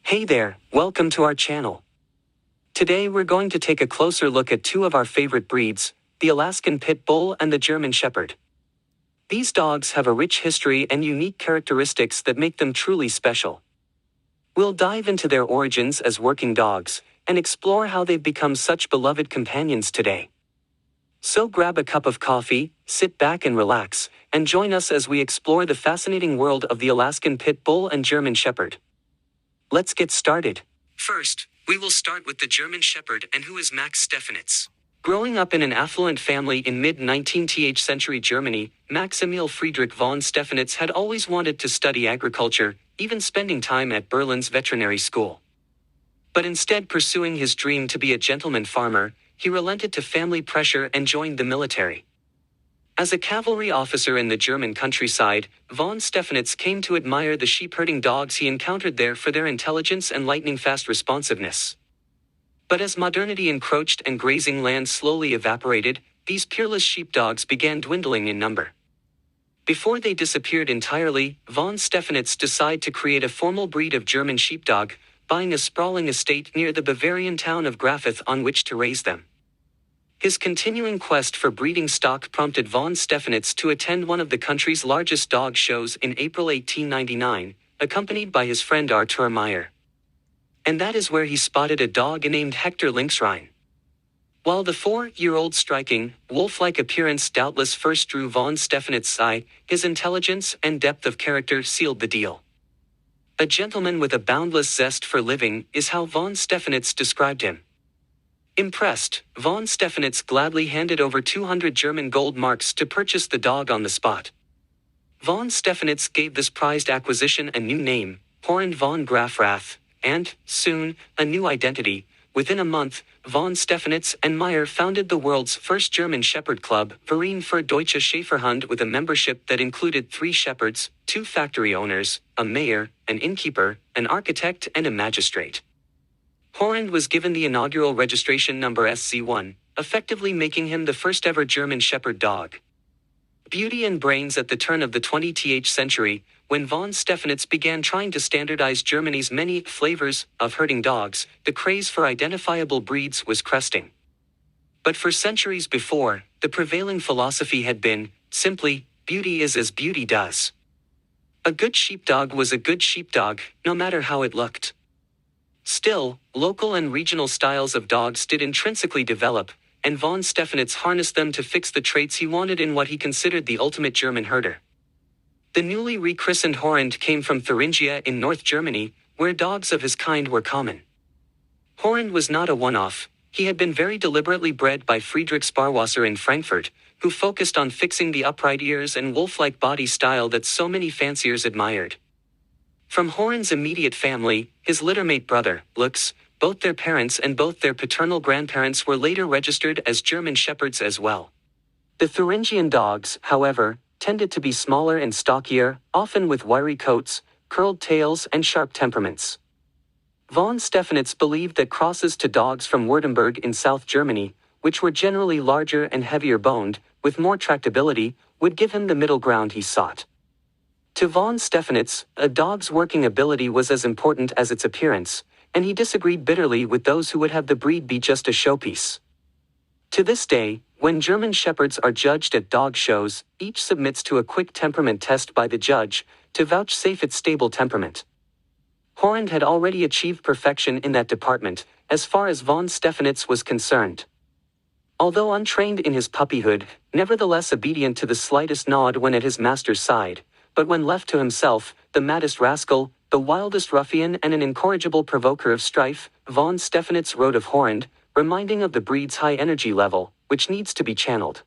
Hey there, welcome to our channel. Today we're going to take a closer look at two of our favorite breeds, the Alaskan Pitbull and the German Shepherd. These dogs have a rich history and unique characteristics that make them truly special. We'll dive into their origins as working dogs and explore how they've become such beloved companions today. So grab a cup of coffee, sit back and relax, and join us as we explore the fascinating world of the Alaskan Pitbull and German Shepherd. Let's get started. First, we will start with the German Shepherd and who is Max Stephanitz. Growing up in an affluent family in mid-19th century Germany, Max Emil Friedrich von Stephanitz had always wanted to study agriculture, even spending time at Berlin's veterinary school. But instead pursuing his dream to be a gentleman farmer, he relented to family pressure and joined the military. As a cavalry officer in the German countryside, von Stephanitz came to admire the sheep-herding dogs he encountered there for their intelligence and lightning-fast responsiveness. But as modernity encroached and grazing land slowly evaporated, these peerless sheepdogs began dwindling in number. Before they disappeared entirely, von Stephanitz decided to create a formal breed of German sheepdog, buying a sprawling estate near the Bavarian town of Grafith on which to raise them. His continuing quest for breeding stock prompted von Stephanitz to attend one of the country's largest dog shows in April 1899, accompanied by his friend Arthur Meyer. And that is where he spotted a dog named Hector Lynxrhein. While the 4-year-old's striking, wolf-like appearance doubtless first drew von Stephanitz's eye, his intelligence and depth of character sealed the deal. A gentleman with a boundless zest for living is how von Stephanitz described him. Impressed, von Stephanitz gladly handed over 200 German gold marks to purchase the dog on the spot. Von Stephanitz gave this prized acquisition a new name, Horand von Grafrath, and, soon, a new identity. Within a month, von Stephanitz and Meyer founded the world's first German Shepherd Club, Verein für Deutsche Schäferhund, with a membership that included 3 shepherds, 2 factory owners, a mayor, an innkeeper, an architect and a magistrate. Horand was given the inaugural registration number SC1, effectively making him the first ever German Shepherd dog. Beauty and brains at the turn of the 20th century, when von Stephanitz began trying to standardize Germany's many flavors of herding dogs, the craze for identifiable breeds was cresting. But for centuries before, the prevailing philosophy had been, simply, beauty is as beauty does. A good sheepdog was a good sheepdog, no matter how it looked. Still, local and regional styles of dogs did intrinsically develop, and von Stephanitz harnessed them to fix the traits he wanted in what he considered the ultimate German herder. The newly rechristened Horand came from Thuringia in North Germany, where dogs of his kind were common. Horand was not a one-off. He had been very deliberately bred by Friedrich Sparwasser in Frankfurt, who focused on fixing the upright ears and wolf-like body style that so many fanciers admired. From Horand's immediate family, his littermate brother, Lux, both their parents and both their paternal grandparents were later registered as German Shepherds as well. The Thuringian dogs, however, tended to be smaller and stockier, often with wiry coats, curled tails and sharp temperaments. Von Stephanitz believed that crosses to dogs from Württemberg in South Germany, which were generally larger and heavier boned, with more tractability, would give him the middle ground he sought. To von Stephanitz, a dog's working ability was as important as its appearance, and he disagreed bitterly with those who would have the breed be just a showpiece. To this day, when German Shepherds are judged at dog shows, each submits to a quick temperament test by the judge, to vouchsafe its stable temperament. Horand had already achieved perfection in that department, as far as von Stephanitz was concerned. Although untrained in his puppyhood, nevertheless obedient to the slightest nod when at his master's side, but when left to himself, the maddest rascal, the wildest ruffian and an incorrigible provoker of strife, von Stephanitz wrote of Horand, reminding of the breed's high energy level, which needs to be channeled.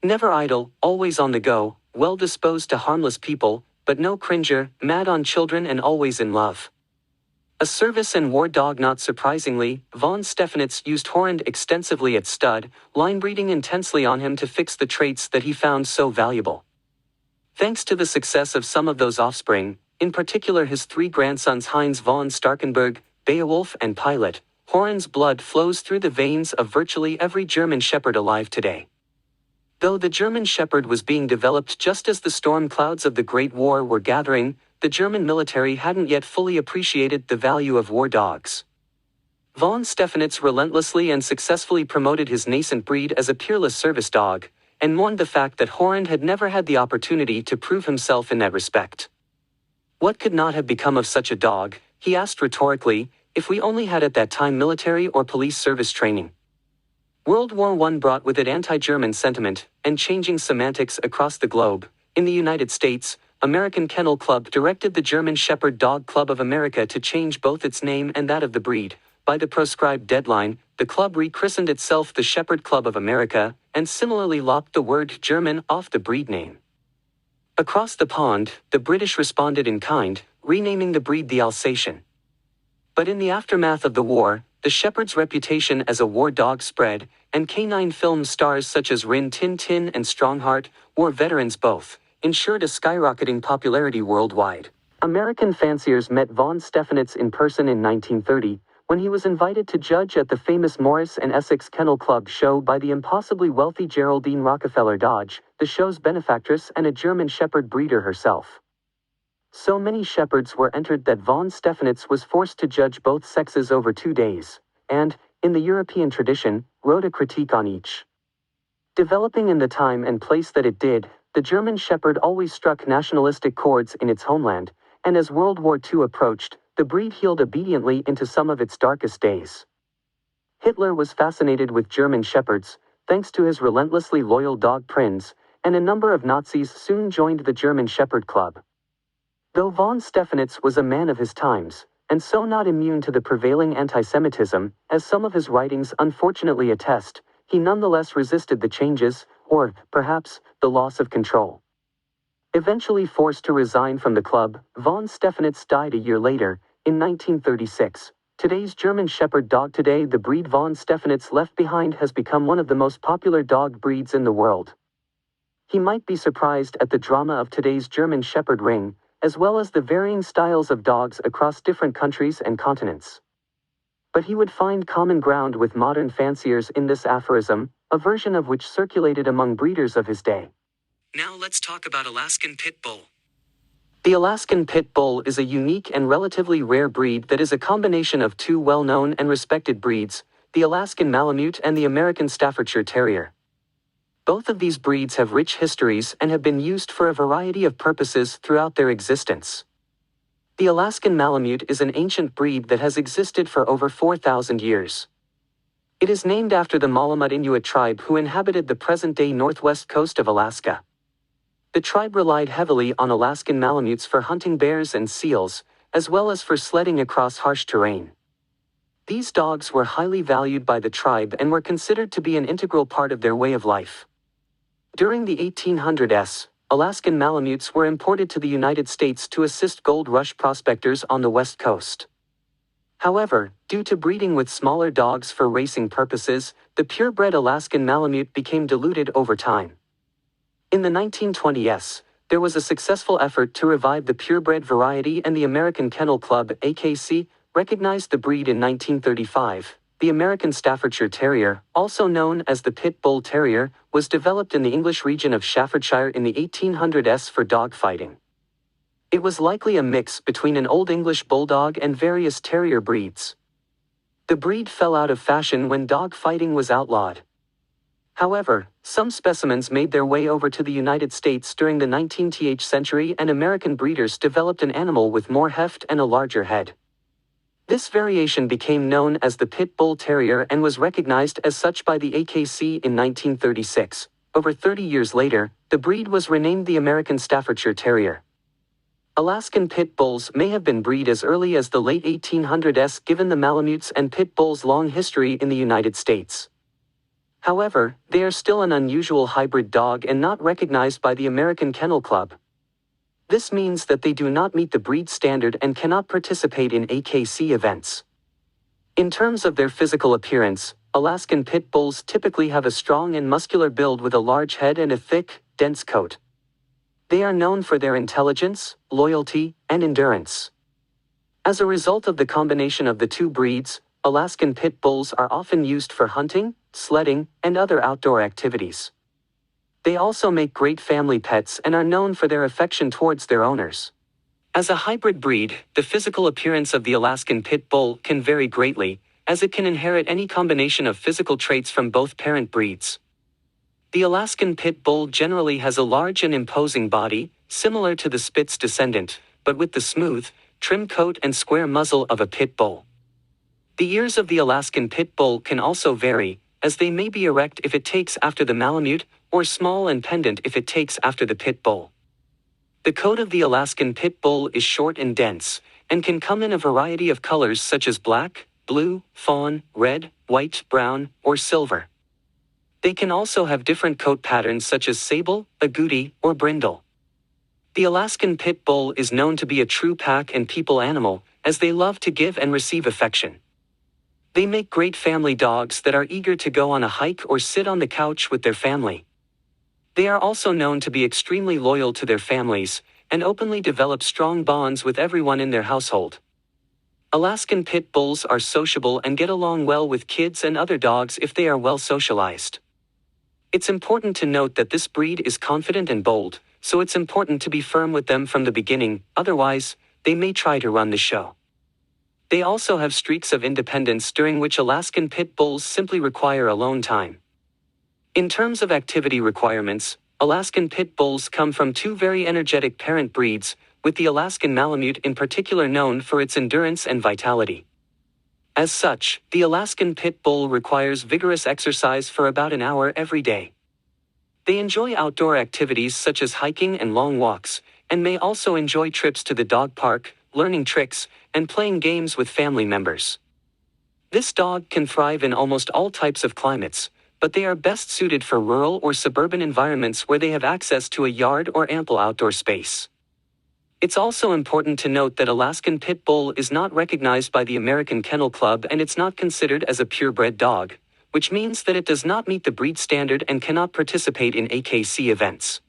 Never idle, always on the go, well disposed to harmless people, but no cringer, mad on children and always in love. A service and war dog. Not surprisingly, von Stephanitz used Horand extensively at stud, line breeding intensely on him to fix the traits that he found so valuable. Thanks to the success of some of those offspring, in particular his 3 grandsons Heinz von Starkenberg, Beowulf and Pilot, Horand's blood flows through the veins of virtually every German Shepherd alive today. Though the German Shepherd was being developed just as the storm clouds of the Great War were gathering, the German military hadn't yet fully appreciated the value of war dogs. Von Stephanitz relentlessly and successfully promoted his nascent breed as a peerless service dog, and mourned the fact that Horand had never had the opportunity to prove himself in that respect. What could not have become of such a dog, he asked rhetorically, if we only had at that time military or police service training? World War I brought with it anti-German sentiment and changing semantics across the globe. In the United States, American Kennel Club directed the German Shepherd Dog Club of America to change both its name and that of the breed. By the proscribed deadline, the club rechristened itself the Shepherd Club of America, and similarly lopped the word German off the breed name. Across the pond, the British responded in kind, renaming the breed the Alsatian. But in the aftermath of the war, the Shepherd's reputation as a war dog spread, and canine film stars such as Rin Tin Tin and Strongheart, war veterans both, ensured a skyrocketing popularity worldwide. American fanciers met von Stephanitz in person in 1930, when he was invited to judge at the famous Morris and Essex Kennel Club show by the impossibly wealthy Geraldine Rockefeller Dodge, the show's benefactress and a German Shepherd breeder herself. So many shepherds were entered that von Stephanitz was forced to judge both sexes over 2 days, and, in the European tradition, wrote a critique on each. Developing in the time and place that it did, the German Shepherd always struck nationalistic chords in its homeland, and as World War II approached, the breed healed obediently into some of its darkest days. Hitler was fascinated with German Shepherds, thanks to his relentlessly loyal dog Prinz, and a number of Nazis soon joined the German Shepherd Club. Though von Stephanitz was a man of his times, and so not immune to the prevailing anti-Semitism, as some of his writings unfortunately attest, he nonetheless resisted the changes, or, perhaps, the loss of control. Eventually forced to resign from the club, von Stephanitz died a year later, in 1936. Today's German Shepherd dog. Today, the breed von Stephanitz left behind has become one of the most popular dog breeds in the world. He might be surprised at the drama of today's German Shepherd ring, as well as the varying styles of dogs across different countries and continents. But he would find common ground with modern fanciers in this aphorism, a version of which circulated among breeders of his day. Now let's talk about Alaskan Pitbull. The Alaskan Pitbull is a unique and relatively rare breed that is a combination of two well-known and respected breeds, the Alaskan Malamute and the American Staffordshire Terrier. Both of these breeds have rich histories and have been used for a variety of purposes throughout their existence. The Alaskan Malamute is an ancient breed that has existed for over 4,000 years. It is named after the Malamut Inuit tribe who inhabited the present-day northwest coast of Alaska. The tribe relied heavily on Alaskan Malamutes for hunting bears and seals, as well as for sledding across harsh terrain. These dogs were highly valued by the tribe and were considered to be an integral part of their way of life. During the 1800s, Alaskan Malamutes were imported to the United States to assist gold rush prospectors on the West Coast. However, due to breeding with smaller dogs for racing purposes, the purebred Alaskan Malamute became diluted over time. In the 1920s, there was a successful effort to revive the purebred variety, and the American Kennel Club (AKC) recognized the breed in 1935. The American Staffordshire Terrier, also known as the Pit Bull Terrier, was developed in the English region of Staffordshire in the 1800s for dog fighting. It was likely a mix between an Old English Bulldog and various terrier breeds. The breed fell out of fashion when dog fighting was outlawed. However, some specimens made their way over to the United States during the 19th century, and American breeders developed an animal with more heft and a larger head. This variation became known as the Pit Bull Terrier and was recognized as such by the AKC in 1936. Over 30 years later, the breed was renamed the American Staffordshire Terrier. Alaskan Pit Bulls may have been bred as early as the late 1800s, given the Malamutes and Pit Bulls' long history in the United States. However, they are still an unusual hybrid dog and not recognized by the American Kennel Club. This means that they do not meet the breed standard and cannot participate in AKC events. In terms of their physical appearance, Alaskan Pit Bulls typically have a strong and muscular build with a large head and a thick, dense coat. They are known for their intelligence, loyalty, and endurance. As a result of the combination of the two breeds, Alaskan Pit Bulls are often used for hunting, sledding, and other outdoor activities. They also make great family pets and are known for their affection towards their owners. As a hybrid breed, the physical appearance of the Alaskan Pit Bull can vary greatly, as it can inherit any combination of physical traits from both parent breeds. The Alaskan Pit Bull generally has a large and imposing body, similar to the Spitz descendant, but with the smooth, trim coat and square muzzle of a pit bull. The ears of the Alaskan Pit Bull can also vary, as they may be erect if it takes after the Malamute, or small and pendant if it takes after the Pit Bull. The coat of the Alaskan Pit Bull is short and dense, and can come in a variety of colors such as black, blue, fawn, red, white, brown, or silver. They can also have different coat patterns such as sable, agouti, or brindle. The Alaskan Pit Bull is known to be a true pack and people animal, as they love to give and receive affection. They make great family dogs that are eager to go on a hike or sit on the couch with their family. They are also known to be extremely loyal to their families, and openly develop strong bonds with everyone in their household. Alaskan Pit Bulls are sociable and get along well with kids and other dogs if they are well socialized. It's important to note that this breed is confident and bold, so it's important to be firm with them from the beginning, otherwise, they may try to run the show. They also have streaks of independence during which Alaskan Pit Bulls simply require alone time. In terms of activity requirements, Alaskan Pit Bulls come from two very energetic parent breeds, with the Alaskan Malamute in particular known for its endurance and vitality. As such, the Alaskan Pit Bull requires vigorous exercise for about an hour every day. They enjoy outdoor activities such as hiking and long walks, and may also enjoy trips to the dog park, learning tricks, and playing games with family members. This dog can thrive in almost all types of climates, but they are best suited for rural or suburban environments where they have access to a yard or ample outdoor space. It's also important to note that Alaskan Pit Bull is not recognized by the American Kennel Club and it's not considered as a purebred dog, which means that it does not meet the breed standard and cannot participate in AKC events.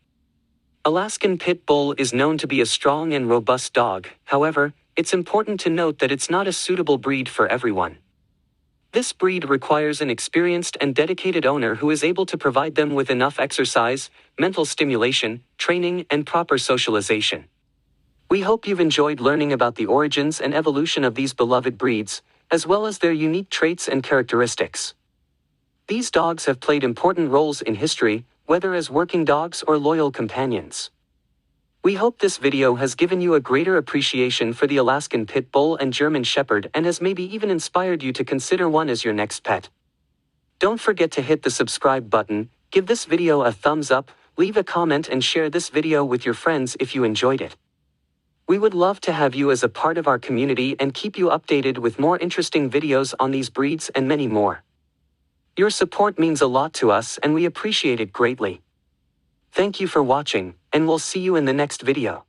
Alaskan Pit Bull is known to be a strong and robust dog, however, it's important to note that it's not a suitable breed for everyone. This breed requires an experienced and dedicated owner who is able to provide them with enough exercise, mental stimulation, training, and proper socialization. We hope you've enjoyed learning about the origins and evolution of these beloved breeds, as well as their unique traits and characteristics. These dogs have played important roles in history, whether as working dogs or loyal companions. We hope this video has given you a greater appreciation for the Alaskan Pit Bull and German Shepherd and has maybe even inspired you to consider one as your next pet. Don't forget to hit the subscribe button, give this video a thumbs up, leave a comment and share this video with your friends if you enjoyed it. We would love to have you as a part of our community and keep you updated with more interesting videos on these breeds and many more. Your support means a lot to us and we appreciate it greatly. Thank you for watching, and we'll see you in the next video.